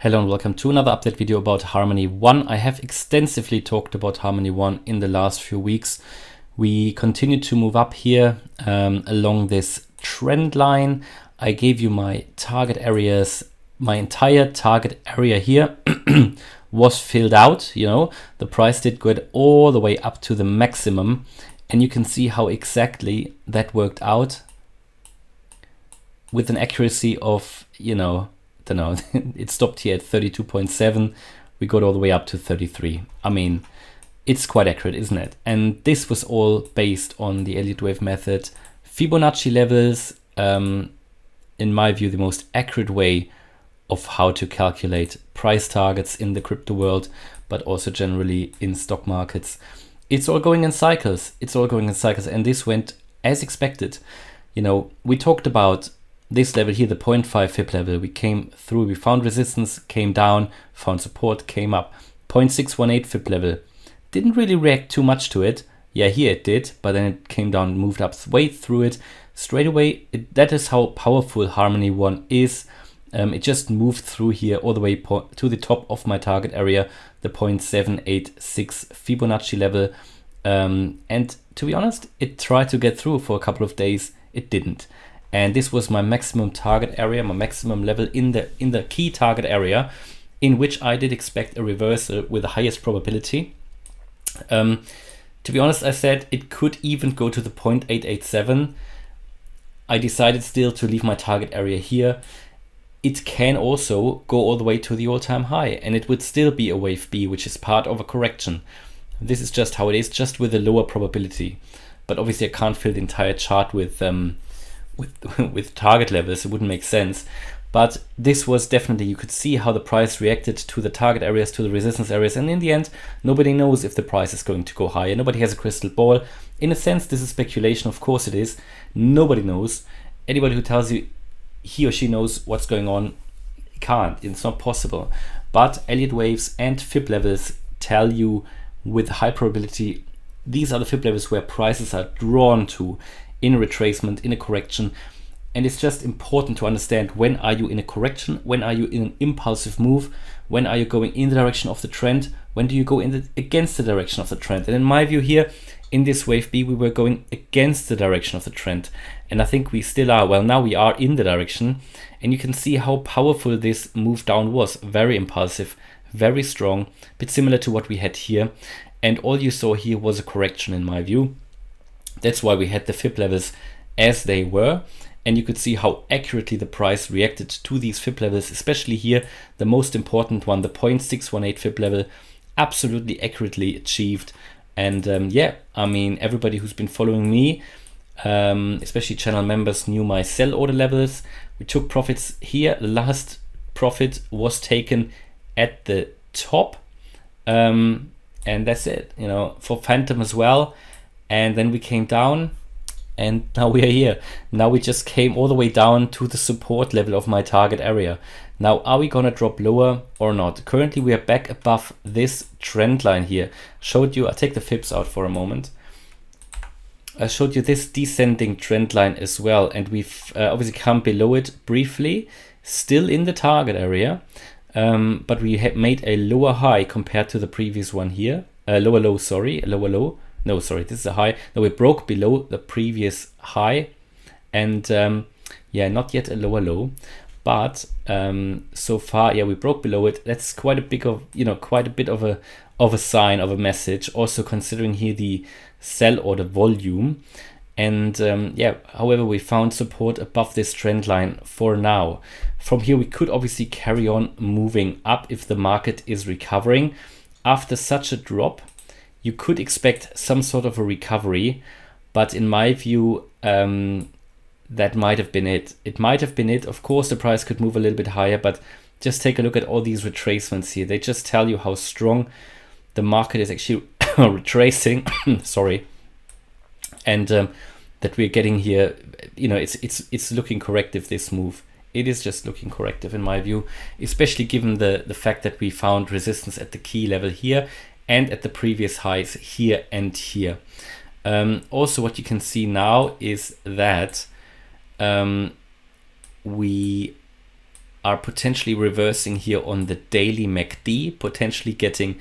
Hello and welcome to another update video about Harmony One. I have extensively talked about Harmony One in the last few weeks. We continue to move up here along this trend line. I gave you my target areas. My entire target area here was filled out. The price did go all the way up to the maximum, and you can see how exactly that worked out with an accuracy of, don't know, it stopped here at 32.7. We got all the way up to 33. I mean, it's quite accurate, isn't it? And this was all based on the Elliott wave method. Fibonacci levels, in my view, the most accurate way of how to calculate price targets in the crypto world, but also generally in stock markets. It's all going in cycles. And this went as expected. We talked about this level here, the 0.5 fib level. We came through, we found resistance, came down, found support, came up. 0.618 fib level. Didn't really react too much to it. Yeah, here it did, but then it came down, moved up way through it. Straight away, that is how powerful Harmony One is. It just moved through here all the way to the top of my target area, the 0.786 Fibonacci level. And to be honest, it tried to get through for a couple of days. It didn't. And this was my maximum target area, my maximum level in the key target area, in which I did expect a reversal with the highest probability. To be honest, I said it could even go to the 0.887. I decided still to leave my target area here. It can also go all the way to the all-time high, and it would still be a wave B, which is part of a correction. This is just how it is, just with a lower probability. But obviously I can't fill the entire chart with target levels. It wouldn't make sense. But this was definitely, you could see how the price reacted to the target areas, to the resistance areas. And in the end, nobody knows if the price is going to go higher. Nobody has a crystal ball. In a sense, this is speculation. Of course it is. Nobody knows. Anybody who tells you he or she knows what's going on can't. It's not possible. But Elliott waves and fib levels tell you with high probability, these are the fib levels where prices are drawn to in a retracement, in a correction. And it's just important to understand, when are you in a correction? When are you in an impulsive move? When are you going in the direction of the trend? When do you go against the direction of the trend? And in my view here, in this wave B, we were going against the direction of the trend. And I think we still are. Well, now we are in the direction. And you can see how powerful this move down was. Very impulsive, very strong, a bit similar to what we had here. And all you saw here was a correction in my view. That's why we had the fib levels as they were. And you could see how accurately the price reacted to these fib levels, especially here, the most important one, the 0.618 fib level, absolutely accurately achieved. And yeah, I mean, everybody who's been following me, especially channel members, knew my sell order levels. We took profits here. The last profit was taken at the top. And that's it, for Phantom as well. And then we came down, and now we are here. Now we just came all the way down to the support level of my target area. Now, are we gonna drop lower or not? Currently, we are back above this trend line here. Showed you, I'll take the fibs out for a moment. I showed you this descending trend line as well, and we've obviously come below it briefly, still in the target area, but we have made a lower high compared to the previous one here. Lower low, sorry, lower low. No, sorry, this is a high. No, we broke below the previous high, and yeah, not yet a lower low, but so far, yeah, we broke below it. That's quite a big of, quite a bit of a sign, of a message. Also considering here the sell order volume, and yeah, however, we found support above this trend line for now. From here, we could obviously carry on moving up if the market is recovering. After such a drop, you could expect some sort of a recovery, but in my view, that might have been it. It might have been it. Of course, the price could move a little bit higher, but just take a look at all these retracements here. They just tell you how strong the market is actually retracing. Sorry, and that we're getting here. It's looking corrective, this move. It is just looking corrective in my view, especially given the fact that we found resistance at the key level here and at the previous highs here and here. Also, what you can see now is that we are potentially reversing here on the daily MACD, potentially getting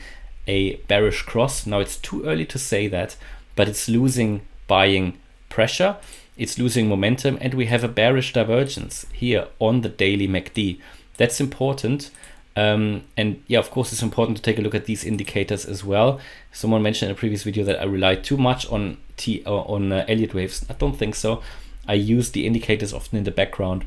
a bearish cross. Now it's too early to say that, but it's losing buying pressure, it's losing momentum, and we have a bearish divergence here on the daily MACD. That's important. And yeah, of course, it's important to take a look at these indicators as well. Someone mentioned in a previous video that I rely too much on Elliott waves. I don't think so. I use the indicators often in the background,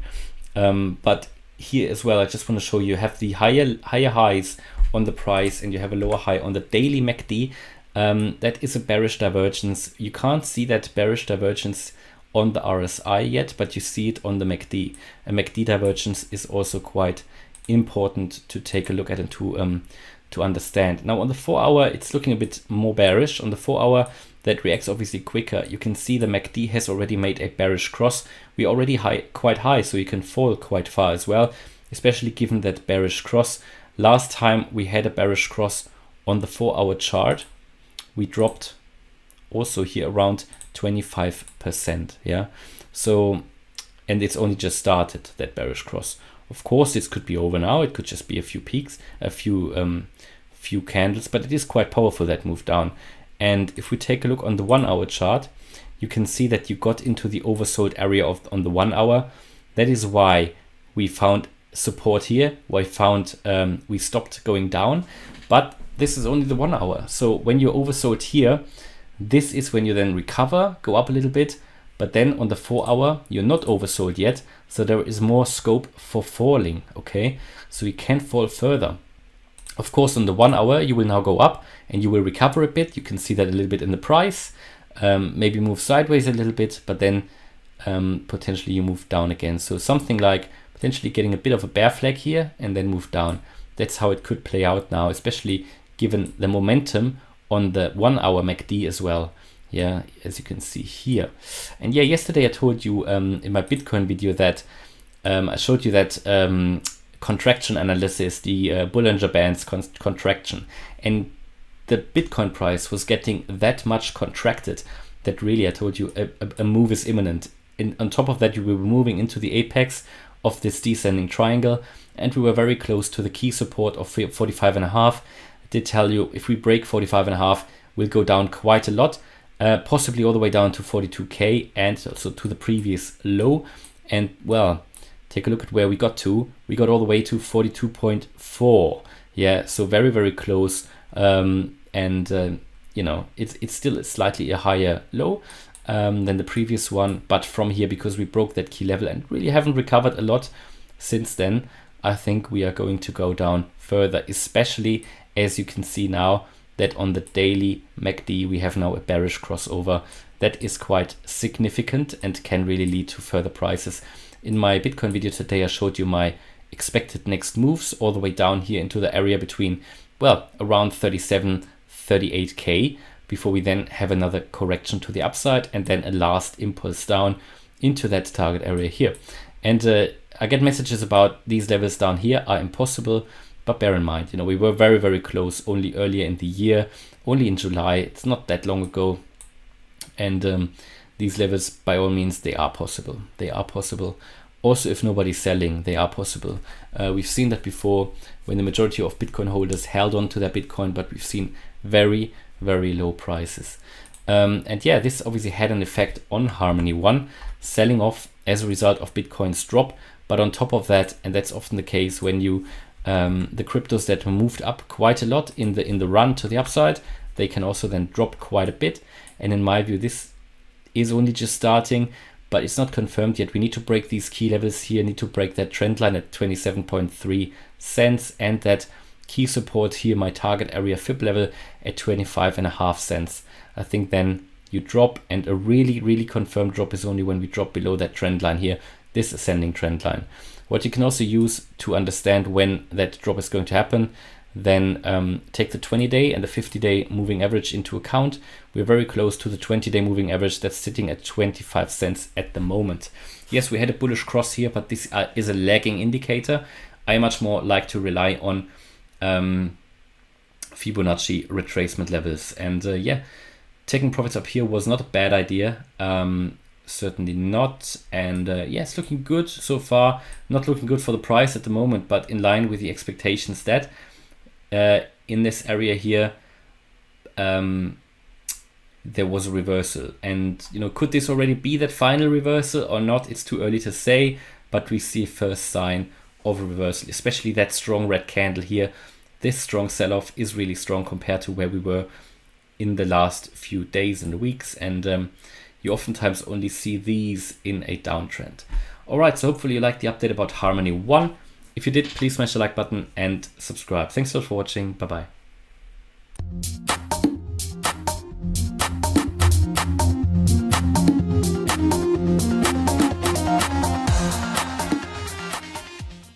but here as well, I just want to show you have the higher highs on the price, and you have a lower high on the daily MACD. That is a bearish divergence. You can't see that bearish divergence on the RSI yet, but you see it on the MACD. A MACD divergence is also quite important to take a look at and to understand. Now on the 4 hour, it's looking a bit more bearish. On the 4 hour, that reacts obviously quicker. You can see the MACD has already made a bearish cross. We're already quite high, so you can fall quite far as well, especially given that bearish cross. Last time we had a bearish cross on the 4 hour chart, we dropped also here around 25%. Yeah, so, and it's only just started, that bearish cross. Of course, this could be over now. It could just be a few peaks, a few candles, but it is quite powerful, that move down. And if we take a look on the 1 hour chart, you can see that you got into the oversold area on the 1 hour. That is why we found support here. We stopped going down, but this is only the 1 hour. So when you're oversold here, this is when you then recover, go up a little bit. But then on the 4 hour, you're not oversold yet, so there is more scope for falling, okay? So you can fall further. Of course, on the 1 hour, you will now go up and you will recover a bit. You can see that a little bit in the price, maybe move sideways a little bit, but then potentially you move down again. So something like potentially getting a bit of a bear flag here and then move down. That's how it could play out now, especially given the momentum on the 1 hour MACD as well. Yeah, as you can see here. And yeah, yesterday I told you in my Bitcoin video that I showed you that contraction analysis, the Bollinger Bands contraction. And the Bitcoin price was getting that much contracted that really I told you a move is imminent. And on top of that, you were moving into the apex of this descending triangle. And we were very close to the key support of 45.5. I did tell you if we break 45.5, we'll go down quite a lot. Possibly all the way down to 42k and also to the previous low. And well, take a look at where we got to. We got all the way to 42.4. Yeah, so very, very close. You know, it's still slightly a higher low than the previous one. But from here, because we broke that key level and really haven't recovered a lot since then, I think we are going to go down further, especially as you can see now that on the daily MACD, we have now a bearish crossover. That is quite significant and can really lead to further prices. In my Bitcoin video today, I showed you my expected next moves all the way down here into the area between, well, around 37, 38k, before we then have another correction to the upside and then a last impulse down into that target area here. And I get messages about these levels down here are impossible. But bear in mind, you know, we were very, very close only earlier in the year, only in July. It's not that long ago. And these levels, by all means, they are possible. They are possible. Also, if nobody's selling, they are possible. We've seen that before when the majority of Bitcoin holders held on to their Bitcoin, but we've seen very, very low prices. And yeah, this obviously had an effect on Harmony One, selling off as a result of Bitcoin's drop. But on top of that, and that's often the case when you the cryptos that moved up quite a lot in the run to the upside, they can also then drop quite a bit. And in my view, this is only just starting, but it's not confirmed yet. We need to break these key levels here, need to break that trend line at 27.3 cents and that key support here, my target area fib level at 25.5 cents. I think then you drop, and a really, really confirmed drop is only when we drop below that trend line here, this ascending trend line. What you can also use to understand when that drop is going to happen, then take the 20-day and the 50-day moving average into account. We're very close to the 20-day moving average that's sitting at 25 cents at the moment. Yes, we had a bullish cross here, but this is a lagging indicator. I much more like to rely on Fibonacci retracement levels. And yeah, taking profits up here was not a bad idea. certainly not. And yeah, it's looking good so far. Not looking good for the price at the moment, but in line with the expectations that in this area here there was a reversal. And could this already be that final reversal or not? It's too early to say, but we see a first sign of a reversal, especially that strong red candle here. This strong sell-off is really strong compared to where we were in the last few days and weeks, and you oftentimes only see these in a downtrend. Alright, so hopefully you liked the update about Harmony 1. If you did, please smash the like button and subscribe. Thanks a lot for watching. Bye bye.